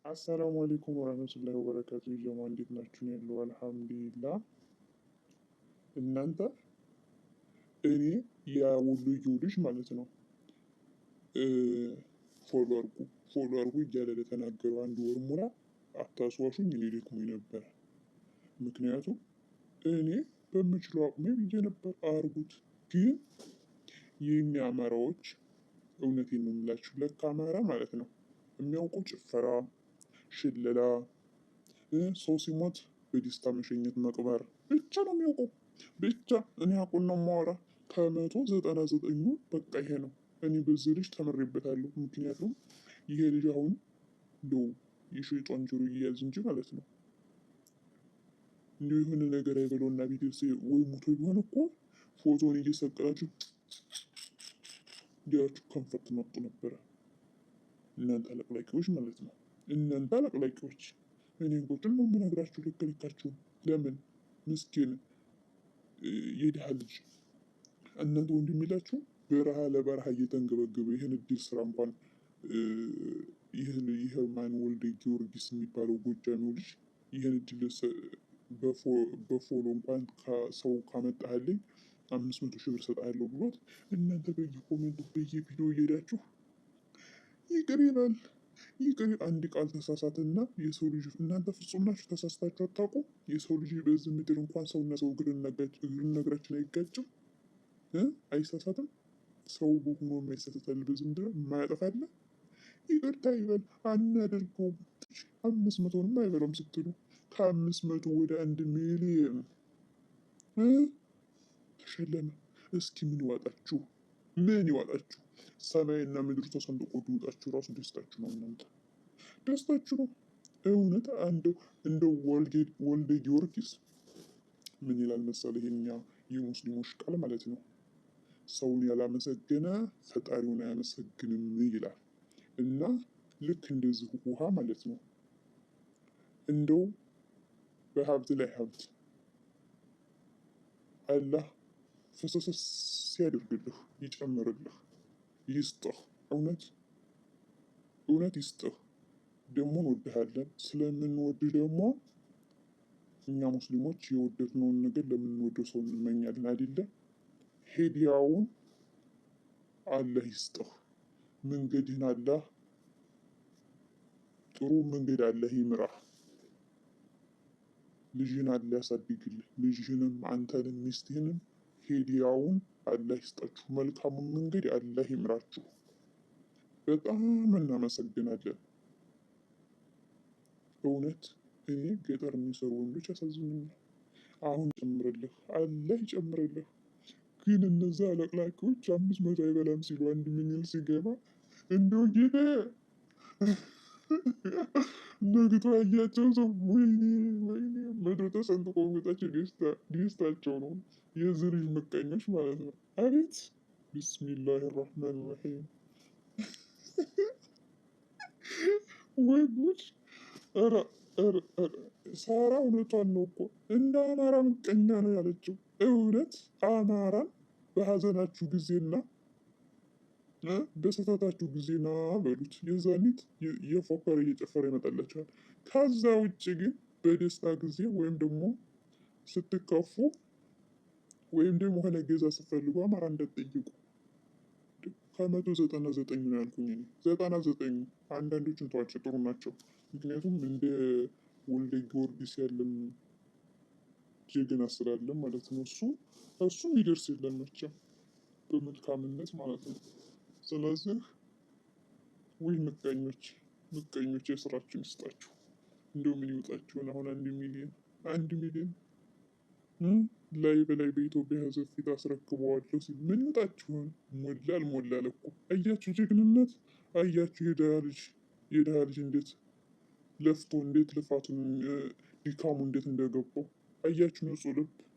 አሰላሙ አለይኩም ወረህመቱላሂ ወበረካቱ። ጀማ እንዴት ናችሁ? ያለው አልሐምዱሊላህ። እናንተ እኔ የወሎዬ ልጅ ማለት ነው ፎሎ አርጉ እያለ ለተናገረው አንድ ወር ሙላ አታስዋሹኝ፣ እኔ ደክሞኝ ነበር። ምክንያቱም እኔ በምችለው አቅሜ ብዬ ነበር አርጉት። ግን የእኛ አማራዎች እውነቴን ነው የምላችሁ፣ ለካ አማራ ማለት ነው የሚያውቀው ጭፈራ፣ ሽለላ፣ ሰው ሲሞት በደስታ መሸኘት መቅበር ብቻ ነው የሚያውቀው። ብቻ እኔ አቁን ነው የማወራ። ከመቶ 99ኙ በቃ ይሄ ነው። እኔ በዚህ ልጅ ተምሬበታለሁ። ምክንያቱም ይሄ ልጅ አሁን እንደው የሸይጧን ጆሮ እየያዝ እንጂ ማለት ነው እንዲሁ የሆነ ነገር አይበለውና ቢደርስ ወይ ሙቶ ቢሆን እኮ ፎቶን እየሰቀላችሁ እንዲያችሁ ከንፈር ትመጡ ነበረ። እናንተ አለቅላቂዎች ማለት ነው። እናንተ አለቅላቂዎች። እኔ እንቆጭን ነው የምነግራችሁ ልክ ልካችሁን። ለምን ምስኪን የድሃ ልጅ እናንተ ወንድም የላችሁ በረሃ ለበረሃ እየተንገበገበ ይህን እድል ስራ እንኳን ይህ ማን ወልደ ጊዮርጊስ የሚባለው ጎጃሜው ልጅ ይህን እድል በፎሎ እንኳን ከሰው ካመጣህልኝ 500 ሺህ ብር ሰጥሃለሁ ብሎት እናንተ በየኮሜንቱ በየቪዲዮ እየሄዳችሁ ይቅር ይላል። ይቅር አንድ ቃል ተሳሳትና የሰው ልጅ እናንተ ፍጹም ናችሁ፣ ተሳስታችሁ አታውቁ። የሰው ልጅ በዚህ ምድር እንኳን ሰውና ሰው እግርና እግራችን አይጋጭም፣ አይሳሳትም። ሰው ሆኖ የማይሳሳታል በዚህ ምድር የማያጠፋለ። ይቅርታ ይበል አናደርገውም። 500ንም አይበላም ስትሉ ከ500 ወደ 1 ሚሊዮን ተሸለመ። እስኪ ምን ይዋጣችሁ? ምን ይዋጣችሁ? ሰማይና ምድር ተሰንጥቆ ቢወጣችሁ ራሱ ደስታችሁ ነው። እናንተ ደስታችሁ ነው። እውነት እንደው ወልደ ጊዮርጊስ ምን ይላል መሰለህ? ይሄኛ የሙስሊሞች ቃል ማለት ነው። ሰውን ያላመሰገነ ፈጣሪውን አያመሰግንም ይላል። እና ልክ እንደዚህ ውሃ ማለት ነው። እንደው በሀብት ላይ ሀብት አላህ ፍስስስ ሲያደርግልህ ይጨምርልህ፣ ይስጥህ። እውነት ይስጥህ። ደግሞ እንወድሃለን። ስለምንወድህ ደግሞ እኛ ሙስሊሞች የወደድነውን ነገር ለምንወደው ሰው እንመኛለን አይደለ? ሄዲያውን አላህ ይስጥህ። መንገድህን አላህ ጥሩ መንገድ አላህ ይምራህ። ልጅህን አላህ ያሳድግልህ። ልጅህንም አንተንም ሚስትህንም ሄዲያውን አላህ ይስጣችሁ። መልካሙን መንገድ አላህ ይምራችሁ። በጣም እናመሰግናለን። እውነት እኔ ገጠር የሚሰሩ ወንዶች ያሳዝኑኛል። አሁን ጨምርልህ፣ አላህ ይጨምርልህ። ግን እነዛ አለቅላቂዎች 500 አይበላም ሲሉ 1 ሚሊዮን ሲገባ እንደው ጌታ ነግቶ ያያቸው ሰው ወይኔ ወይኔ ምድር ተሰንጥቆ ወጣቸው። ደስታቸው ነው። የዚህ ልጅ ምቀኞች ማለት ነው። አቤት ቢስሚላህ ራህማን ራሂም። ወይ ጉድ! ሳራ እውነቷን ነው እኮ እንደ አማራ ምቀኛ ነው ያለችው። እውነት አማራን በሀዘናችሁ ጊዜና በስህተታችሁ ጊዜና በሉት የዛኒት የፎከረ እየጨፈረ ይመጣላችኋል። ከዛ ውጭ ግን በደስታ ጊዜ ወይም ደግሞ ስትከፉ ወይም ደግሞ ሆነ ገዛ ስትፈልጉ አማራ እንዳትጠይቁ። ከ199 ነው ያልኩኝ እኔ 99 አንዳንዶችን ተዋቸው ጥሩ ናቸው። ምክንያቱም እንደ ወልደ ጊዮርጊስ ያለም ጀግና ስላለ ማለት ነው። እሱ ይደርስ የለም መቼም በመልካምነት ማለት ነው። ስለዚህ ወይ ምቀኞች የስራችሁን ይስጣችሁ። እንደው ምን ይውጣችሁን? አሁን 1 ሚሊዮን ላይ በላይ በኢትዮጵያ ሕዝብ ፊት አስረክበዋለሁ ሲል ምን ይውጣችሁን? ሞላ አልሞላ እኮ አያችሁ፣ ጀግንነት አያችሁ። የድሃ ልጅ እንዴት ለፍቶ እንዴት ልፋቱን ድካሙ እንዴት እንደገባው አያችሁ።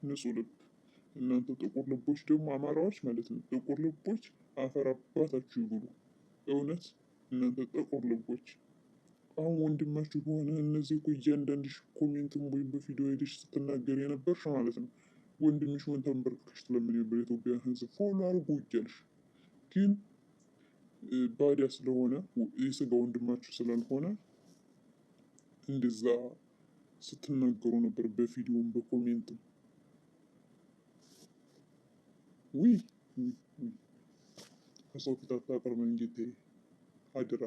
ንጹህ ልብ። እናንተ ጥቁር ልቦች ደግሞ አማራዎች ማለት ነው። ጥቁር ልቦች አፈር አባታችሁ ይብሉ። እውነት እናንተ ጥቁር ልቦች። አሁን ወንድማችሁ በሆነ እነዚህ እኮ እያንዳንድሽ ኮሜንትም ወይም በቪዲዮ ሄደሽ ስትናገር የነበርሽ ማለት ነው። ወንድምሽ ሆን ተንበርክከሽ ትለምን ነበር የኢትዮጵያ ሕዝብ ፎሎ አርጉ እያልሽ። ግን ባዲያ ስለሆነ የስጋ ወንድማችሁ ስላልሆነ እንደዛ ስትናገሩ ነበር በቪዲዮም በኮሜንትም። ውይ ከሰው ፊት አታቅርበን ጌታዬ፣ አደራ።